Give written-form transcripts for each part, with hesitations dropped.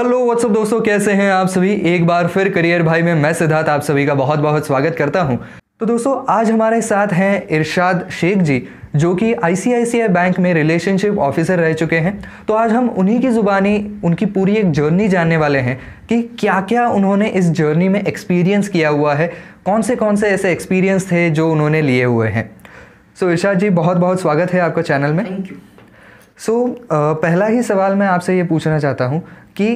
Hello what's up दोस्तों, कैसे हैं आप सभी। एक बार फिर करियर भाई में मैं सिद्धार्थ आप सभी का बहुत बहुत स्वागत करता हूं। तो दोस्तों आज हमारे साथ हैं इरशाद शेख जी, जो कि आईसीआईसीआई बैंक में रिलेशनशिप ऑफिसर रह चुके हैं। तो आज हम उन्हीं की ज़ुबानी उनकी पूरी एक जर्नी जानने वाले हैं कि क्या क्या उन्होंने इस जर्नी में एक्सपीरियंस किया हुआ है, कौन से ऐसे एक्सपीरियंस थे जो उन्होंने लिए हुए हैं। सो इरशाद जी, बहुत बहुत स्वागत है आपका चैनल में। Thank you. पहला ही सवाल मैं आपसे ये पूछना चाहता हूँ कि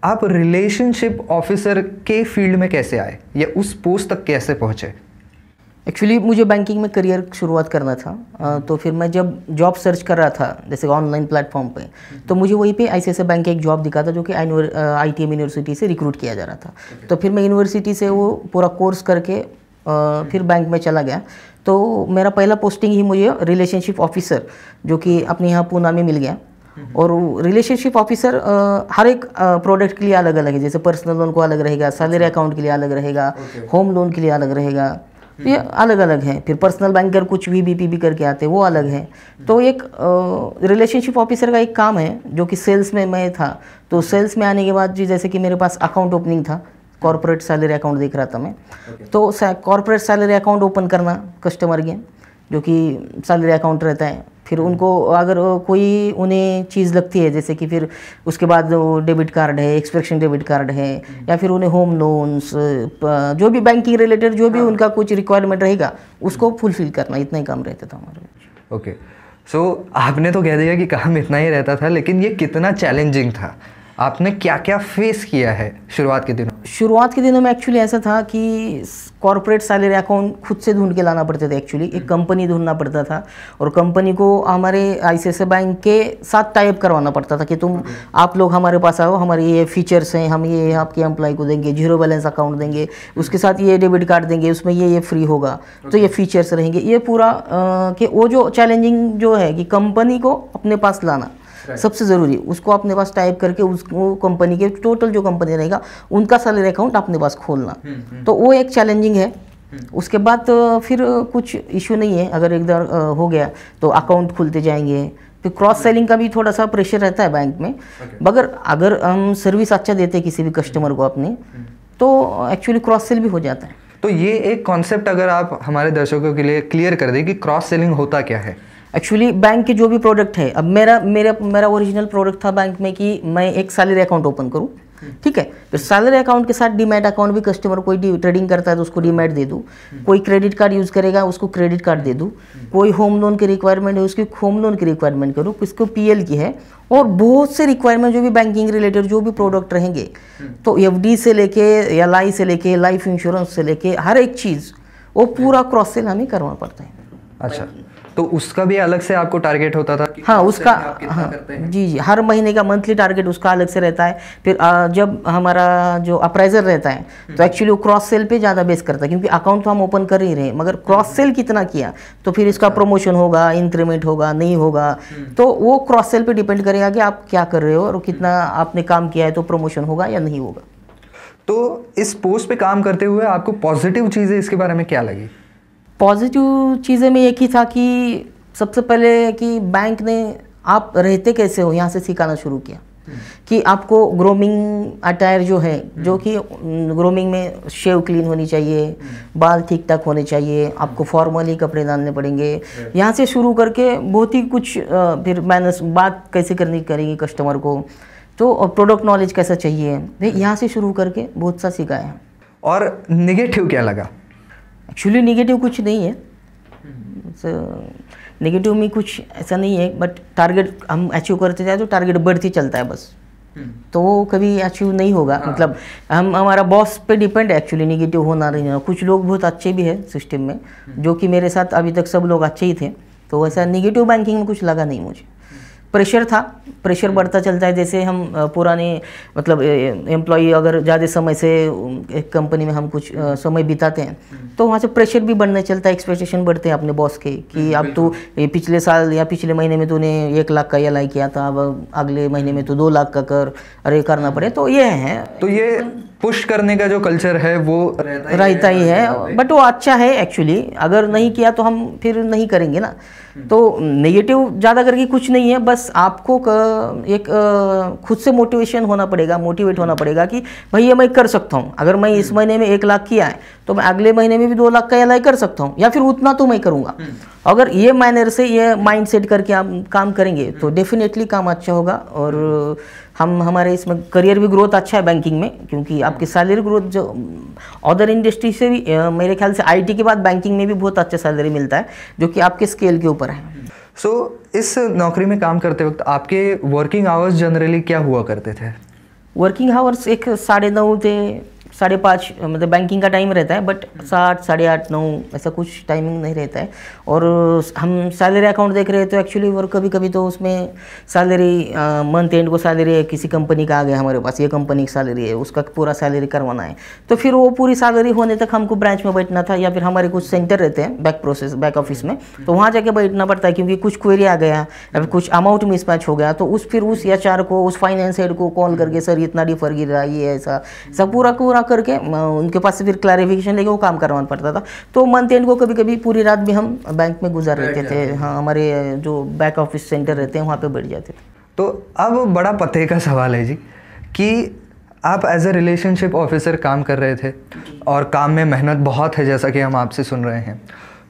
आप रिलेशनशिप ऑफिसर के फील्ड में कैसे आए या उस पोस्ट तक कैसे पहुँचे। एक्चुअली मुझे बैंकिंग में करियर शुरुआत करना था, तो फिर मैं जब जॉब सर्च कर रहा था जैसे ऑनलाइन प्लेटफॉर्म पे, तो मुझे वहीं पे आईसीआईसीआई बैंक एक जॉब दिखा था जो कि आईटीएम यूनिवर्सिटी से रिक्रूट किया जा रहा था। तो फिर मैं यूनिवर्सिटी से वो पूरा कोर्स करके फिर बैंक में चला गया। तो मेरा पहला पोस्टिंग ही मुझे रिलेशनशिप ऑफिसर, जो कि अपने यहाँ पूना में मिल गया। और रिलेशनशिप ऑफिसर हर एक प्रोडक्ट के लिए अलग अलग है। जैसे पर्सनल लोन को अलग रहेगा, सैलरी अकाउंट के लिए अलग रहेगा, होम लोन के लिए अलग रहेगा, ये अलग अलग है। फिर पर्सनल बैंकर कुछ भी बीपीबी करके आते हैं, वो अलग है। तो एक रिलेशनशिप ऑफिसर का एक काम है जो कि सेल्स में मैं था। तो सेल्स में आने के बाद जी जैसे कि मेरे पास अकाउंट ओपनिंग था, कॉर्पोरेट सैलरी अकाउंट देख रहा था मैं। तो कॉर्पोरेट सैलरी अकाउंट ओपन करना कस्टमर के, जो कि सैलरी अकाउंट रहता है। फिर उनको अगर कोई उन्हें चीज़ लगती है, जैसे कि फिर उसके बाद डेबिट कार्ड है, एक्सपेक्शन डेबिट कार्ड है, या फिर उन्हें होम लोन्स, जो भी बैंकिंग रिलेटेड जो भी उनका कुछ रिक्वायरमेंट रहेगा उसको फुलफिल करना, इतना ही काम रहता था हमारे। ओके, सो आपने तो कह दिया कि काम इतना ही रहता था, लेकिन ये कितना चैलेंजिंग था, आपने क्या क्या फेस किया है शुरुआत के दिनों। शुरुआत के दिनों में एक्चुअली ऐसा था कि कॉर्पोरेट सैलरी अकाउंट खुद से ढूंढ के लाना पड़ते थे। एक्चुअली एक कंपनी ढूंढना पड़ता था और कंपनी को हमारे आईसीआईसीआई बैंक के साथ टाइप करवाना पड़ता था कि आप लोग हमारे पास आओ, हमारे ये फीचर्स हैं, हम ये आपके एम्प्लॉय को देंगे, जीरो बैलेंस अकाउंट देंगे, उसके साथ ये डेबिट कार्ड देंगे, उसमें ये फ्री होगा, तो ये फीचर्स रहेंगे। ये पूरा कि वो जो चैलेंजिंग जो है कि कंपनी को अपने पास लाना सबसे ज़रूरी, उसको अपने पास टाइप करके उसको कंपनी के टोटल जो कंपनी रहेगा उनका सैलरी अकाउंट अपने पास खोलना, तो वो एक चैलेंजिंग है। उसके बाद फिर कुछ इशू नहीं है, अगर एक बार हो गया तो अकाउंट खुलते जाएंगे। फिर क्रॉस सेलिंग का भी थोड़ा सा प्रेशर रहता है बैंक में, मगर अगर हम सर्विस अच्छा देते हैं किसी भी कस्टमर को अपने, तो एक्चुअली क्रॉस सेल भी हो जाता है। तो ये एक कॉन्सेप्ट अगर आप हमारे दर्शकों के लिए क्लियर कर दें कि क्रॉस सेलिंग होता क्या है। एक्चुअली बैंक के जो भी प्रोडक्ट है, अब मेरा ओरिजिनल प्रोडक्ट था बैंक में कि मैं एक सैलरी अकाउंट ओपन करूं, ठीक है। फिर सैलरी अकाउंट के साथ डीमैट अकाउंट भी, कस्टमर कोई ट्रेडिंग करता है तो उसको डीमैट दे दूं, कोई क्रेडिट कार्ड यूज़ करेगा उसको क्रेडिट कार्ड दे दूं, कोई होम लोन की रिक्वायरमेंट है उसकी होम लोन की रिक्वायरमेंट करूँ, किसको पीएल की है, और बहुत से रिक्वायरमेंट जो भी बैंकिंग रिलेटेड जो भी प्रोडक्ट रहेंगे, तो एफडी से लेके एलआई से लेके लाइफ इंश्योरेंस से लेके हर एक चीज़ वो पूरा क्रॉस सेल हमें करना पड़ता है। अच्छा, तो उसका भी अलग से आपको टारगेट होता था कि हाँ, उसका हाँ जी, हर महीने का मंथली टारगेट उसका अलग से रहता है। फिर जब हमारा जो अप्राइजर रहता है तो एक्चुअली वो क्रॉस सेल पे ज़्यादा बेस करता है, क्योंकि अकाउंट तो हम ओपन कर ही रहे हैं, मगर क्रॉस सेल कितना किया तो फिर इसका प्रमोशन होगा, इंक्रीमेंट होगा, नहीं होगा, तो वो क्रॉस सेल पे डिपेंड करेगा कि आप क्या कर रहे हो और कितना आपने काम किया है, तो प्रमोशन होगा या नहीं होगा। तो इस पोस्ट पे काम करते हुए आपको पॉजिटिव चीज़ें इसके बारे में क्या लगी। पॉजिटिव चीज़ें में एक ही था कि सबसे पहले कि बैंक ने आप रहते कैसे हो यहाँ से सिखाना शुरू किया, कि आपको ग्रूमिंग अटायर जो है, जो कि ग्रूमिंग में शेव क्लीन होनी चाहिए, बाल ठीक ठाक होने चाहिए, आपको फॉर्मली कपड़े डालने पड़ेंगे, यहाँ से शुरू करके बहुत ही कुछ। फिर मैनर्स, बात कैसे करनी करेंगे कस्टमर को, तो प्रोडक्ट नॉलेज कैसा चाहिए, यहाँ से शुरू करके बहुत सा सिखाया। और निगेटिव क्या लगा। एक्चुअली निगेटिव कुछ नहीं है, नेगेटिव में कुछ ऐसा नहीं है, बट टारगेट हम अचीव करते जाए तो टारगेट बढ़ती चलता है बस, तो वो कभी अचीव नहीं होगा। मतलब हमारा बॉस पे डिपेंड है एक्चुअली निगेटिव होना नहीं होना। कुछ लोग बहुत अच्छे भी हैं सिस्टम में, जो कि मेरे साथ अभी तक सब लोग अच्छे ही थे, तो वैसा निगेटिव बैंकिंग में कुछ लगा नहीं मुझे। प्रेशर था, प्रेशर बढ़ता चलता है। जैसे हम पुराने मतलब एम्प्लॉई अगर ज़्यादा समय से एक कंपनी में हम कुछ समय बिताते हैं, तो वहाँ से प्रेशर भी बढ़ने चलता है, एक्सपेक्टेशन बढ़ते हैं अपने बॉस के कि अब तो पिछले साल या पिछले महीने में तूने 1 लाख का एलआई किया था, अब अगले महीने में तो 2 लाख का कर, अरे करना पड़े। तो ये है, तो ये पुश करने का जो कल्चर है वो रहता ही है, बट वो अच्छा है एक्चुअली। अगर नहीं किया तो हम फिर नहीं करेंगे ना। तो नेगेटिव ज़्यादा करके कुछ नहीं है, बस आपको एक खुद से मोटिवेट होना पड़ेगा कि भाई ये मैं कर सकता हूँ। अगर मैं इस महीने में 1 लाख किया है तो मैं अगले महीने में भी 2 लाख का LI कर सकता हूँ, या फिर उतना तो मैं करूँगा। अगर ये मैनर से ये माइंड सेट करके आप काम करेंगे तो डेफिनेटली काम अच्छा होगा। और हमारे इसमें करियर भी ग्रोथ अच्छा है बैंकिंग में, क्योंकि आपकी सैलरी ग्रोथ जो अदर इंडस्ट्री से भी मेरे ख्याल से IT के बाद बैंकिंग में भी बहुत अच्छा सैलरी मिलता है, जो कि आपके स्केल के ऊपर है। सो इस नौकरी में काम करते वक्त आपके वर्किंग आवर्स जनरली क्या हुआ करते थे? वर्किंग आवर्स एक 9:30 से 5:30 मतलब बैंकिंग का टाइम रहता है, बट 7, 8:30, 9 ऐसा कुछ टाइमिंग नहीं रहता है। और हम सैलरी अकाउंट देख रहे हैं तो एक्चुअली और कभी कभी तो उसमें सैलरी मंथ एंड को सैलरी है, किसी कंपनी का आ गया हमारे पास, ये कंपनी की सैलरी है, उसका पूरा सैलरी करवाना है। तो फिर वो पूरी सैलरी होने तक हमको ब्रांच में बैठना था, या फिर हमारे कुछ सेंटर रहते हैं बैक ऑफिस में, तो वहाँ जाके बैठना पड़ता है, क्योंकि कुछ क्वेरी आ गया या फिर कुछ अमाउंट मिसमैच हो गया तो फिर उस HR को, उस फाइनेंस हेड को कॉल करके सर इतना डिफर गिर रहा है, ये ऐसा सब पूरा करके उनके पास से फिर क्लैरिफिकेशन लेके वो काम करवाना पड़ता था। तो मंथ एंड को कभी कभी पूरी रात भी हम बैंक में गुजार रहते थे। हाँ, हमारे जो बैक ऑफिस सेंटर रहते हैं वहाँ पे बैठ जाते थे। तो अब बड़ा पते का सवाल है जी कि आप एज ए रिलेशनशिप ऑफिसर काम कर रहे थे और काम में मेहनत बहुत है, जैसा कि हम आपसे सुन रहे हैं।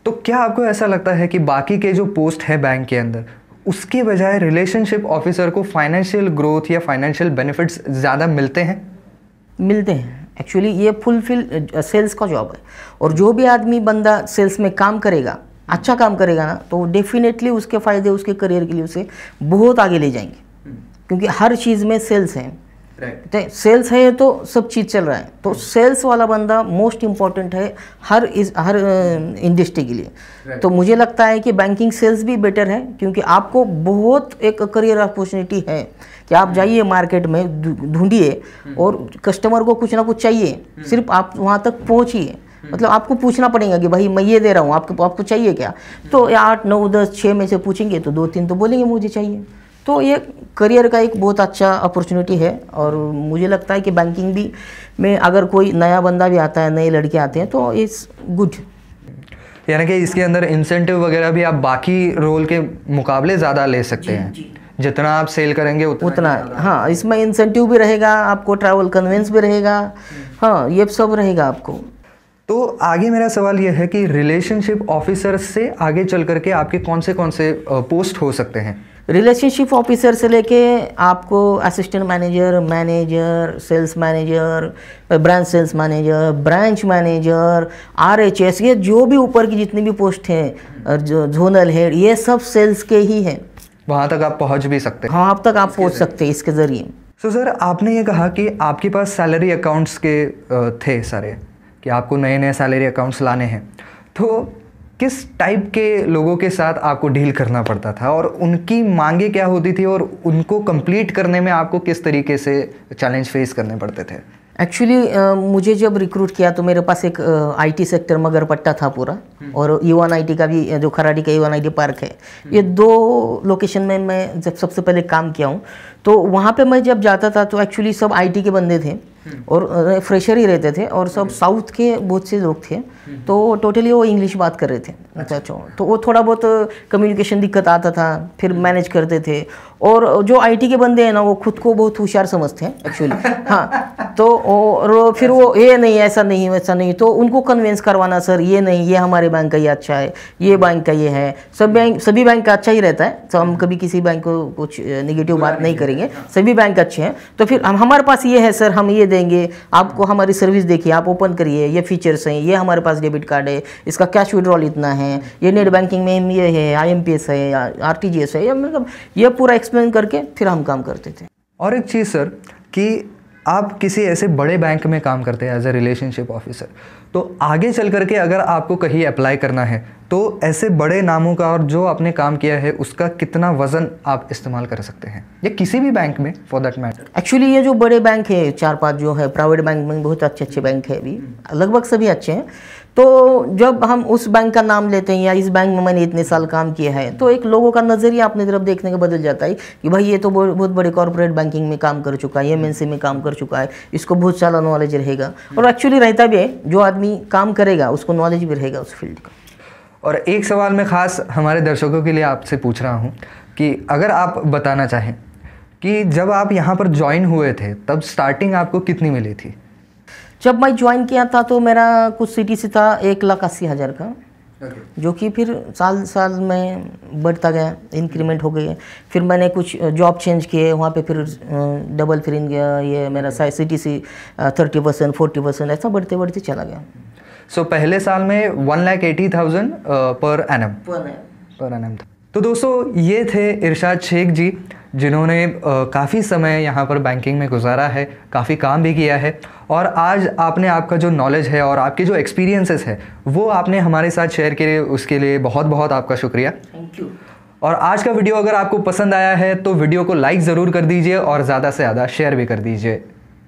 तो क्या आपको ऐसा लगता है कि बाकी के जो पोस्ट है बैंक के अंदर, उसके बजाय रिलेशनशिप ऑफिसर को फाइनेंशियल ग्रोथ या फाइनेंशियल बेनिफिट्स ज़्यादा मिलते हैं? मिलते हैं। एक्चुअली ये फुलफिल सेल्स का जॉब है, और जो भी आदमी बंदा सेल्स में काम करेगा, अच्छा काम करेगा ना, तो डेफिनेटली उसके फ़ायदे उसके करियर के लिए उसे बहुत आगे ले जाएंगे, क्योंकि हर चीज़ में सेल्स है। तो सेल्स है तो सब चीज़ चल रहा है। तो सेल्स वाला बंदा मोस्ट इम्पॉर्टेंट है हर इंडस्ट्री के लिए। तो मुझे लगता है कि बैंकिंग सेल्स भी बेटर है, क्योंकि आपको बहुत एक करियर अपॉर्चुनिटी है कि आप जाइए मार्केट में, ढूंढिए, और कस्टमर को कुछ ना कुछ चाहिए, सिर्फ आप वहाँ तक पहुँचिए। मतलब आपको पूछना पड़ेगा कि भाई मैं ये दे रहा हूँ, आपको चाहिए क्या? तो 8, 9, 10, 6 में से पूछेंगे तो 2-3 तो बोलेंगे मुझे चाहिए। तो ये करियर का एक बहुत अच्छा अपॉर्चुनिटी है। और मुझे लगता है कि बैंकिंग भी में अगर कोई नया बंदा भी आता है, नए लड़के आते हैं, तो इट्स गुड। यानी कि इसके अंदर इंसेंटिव वगैरह भी आप बाकी रोल के मुकाबले ज़्यादा ले सकते हैं। जितना आप सेल करेंगे उतना हाँ, इसमें इंसेंटिव भी रहेगा, आपको ट्रैवल कन्वेंस भी रहेगा, हाँ, ये सब रहेगा आपको। तो आगे मेरा सवाल यह है कि रिलेशनशिप ऑफिसर से आगे चल करके आपके कौन से पोस्ट हो सकते हैं? रिलेशनशिप ऑफिसर से लेके आपको assistant manager, sales manager, branch sales manager, branch manager, RHS, ये जो भी ऊपर की जितनी भी पोस्ट हैं, जो जोनल हेड, ये सब सेल्स के ही हैं। वहाँ तक आप पहुँच भी सकते हैं? हाँ, आप तक आप पहुँच सकते हैं इसके ज़रिए। सो सर, आपने ये कहा कि आपके पास सैलरी अकाउंट्स के थे सारे, कि आपको नए सैलरी अकाउंट्स लाने हैं। तो किस टाइप के लोगों के साथ आपको डील करना पड़ता था, और उनकी मांगे क्या होती थी, और उनको कंप्लीट करने में आपको किस तरीके से चैलेंज फेस करने पड़ते थे? एक्चुअली मुझे जब रिक्रूट किया तो मेरे पास एक IT सेक्टर मगरपट्टा था पूरा, और E1 IT का भी, जो खराड़ी का E1 IT पार्क है, ये 2 लोकेशन में मैं जब सबसे पहले काम किया हूँ। तो वहाँ पे मैं जब जाता था तो एक्चुअली सब IT के बंदे थे और फ्रेशर ही रहते थे, और सब साउथ के बहुत से लोग थे। तो टोटली वो इंग्लिश बात कर रहे थे। अच्छा, तो वो थोड़ा बहुत कम्युनिकेशन दिक्कत आता था, फिर मैनेज करते थे। और जो IT के बंदे हैं ना, वो खुद को बहुत होशियार समझते हैं एक्चुअली। हाँ, तो और फिर वो ये नहीं, ऐसा नहीं, वैसा नहीं, तो उनको कन्विंस करवाना, सर ये नहीं, ये हमारे बैंक का ये अच्छा है, ये बैंक का ये है। सभी बैंक का अच्छा ही रहता है, तो हम कभी किसी बैंक को कुछ नेगेटिव बात नहीं करेंगे, सभी बैंक अच्छे हैं। तो फिर हमारे पास ये है सर, हम ये देंगे आपको, हमारी सर्विस देखिए, आप ओपन करिए, ये फीचर्स हैं, ये हमारे पास डेबिट कार्ड है, इसका कैश विड्रॉल इतना है, ये नेट बैंकिंग में ये है, IMPS है, RTGS है, मतलब ये पूरा एक्सप्लेन करके फिर हम काम करते थे। और एक चीज़ सर, कि आप किसी ऐसे बड़े बैंक में काम करते हैं एज ए रिलेशनशिप ऑफिसर, तो आगे चल करके अगर आपको कहीं अप्लाई करना है तो ऐसे बड़े नामों का और जो आपने काम किया है उसका कितना वजन आप इस्तेमाल कर सकते हैं, या किसी भी बैंक में फॉर दैट मैटर? एक्चुअली ये जो बड़े बैंक है 4-5 जो है प्राइवेट बैंक में, बहुत अच्छे बैंक है, अभी लगभग सभी अच्छे हैं। तो जब हम उस बैंक का नाम लेते हैं या इस बैंक में मैंने इतने साल काम किया है, तो एक लोगों का नज़रिया अपनी तरफ देखने का बदल जाता है कि भाई ये तो बहुत बड़े कॉर्पोरेट बैंकिंग में काम कर चुका है, एमएनसी में काम कर चुका है, इसको बहुत सारा नॉलेज रहेगा। और एक्चुअली रहता भी है, जो आदमी काम करेगा उसको नॉलेज भी रहेगा उस फील्ड का। और एक सवाल मैं ख़ास हमारे दर्शकों के लिए आपसे पूछ रहा हूँ कि अगर आप बताना चाहें कि जब आप यहाँ पर ज्वाइन हुए थे तब स्टार्टिंग आपको कितनी मिली थी? जब मैं ज्वाइन किया था तो मेरा कुछ CTC था 1,80,000 का, जो कि फिर साल साल में बढ़ता गया, इंक्रीमेंट हो गए। फिर मैंने कुछ जॉब चेंज किए, वहाँ पे फिर डबल फिर इन गया, ये मेरा CTC 30%, 40% ऐसा बढ़ते बढ़ते चला गया। सो पहले साल में 1,80,000 पर एनम था। तो दोस्तों ये थे इरशाद शेख जी, जिन्होंने काफ़ी समय यहाँ पर बैंकिंग में गुजारा है, काफ़ी काम भी किया है, और आज आपने आपका जो नॉलेज है और आपके जो एक्सपीरियंसेस है वो आपने हमारे साथ शेयर किए, उसके लिए बहुत बहुत आपका शुक्रिया। Thank you. और आज का वीडियो अगर आपको पसंद आया है तो वीडियो को लाइक ज़रूर कर दीजिए और ज़्यादा से ज़्यादा शेयर भी कर दीजिए।